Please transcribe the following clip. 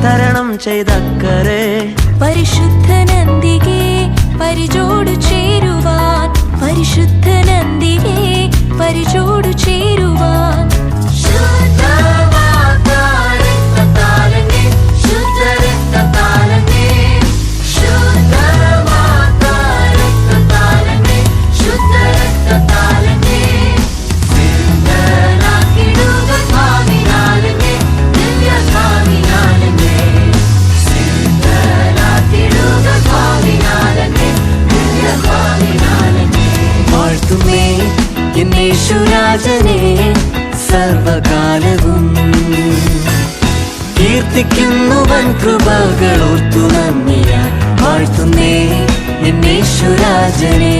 തരണം ചെയ്തക്കരെ പരിശുദ്ധ നന്ദികേ പരിചോടു ചേരുവാൻ പരിശുദ്ധ നന്ദികേ പരിചോടു ചേരുവാൻ യേശുരാജനെ സർവകാലവും കീർത്തിക്കുന്നു വൻ കൃപകൾ ഓർത്തു നന്ദിയാൽ വാഴ്ത്തുന്നേ യേശുരാജനെ.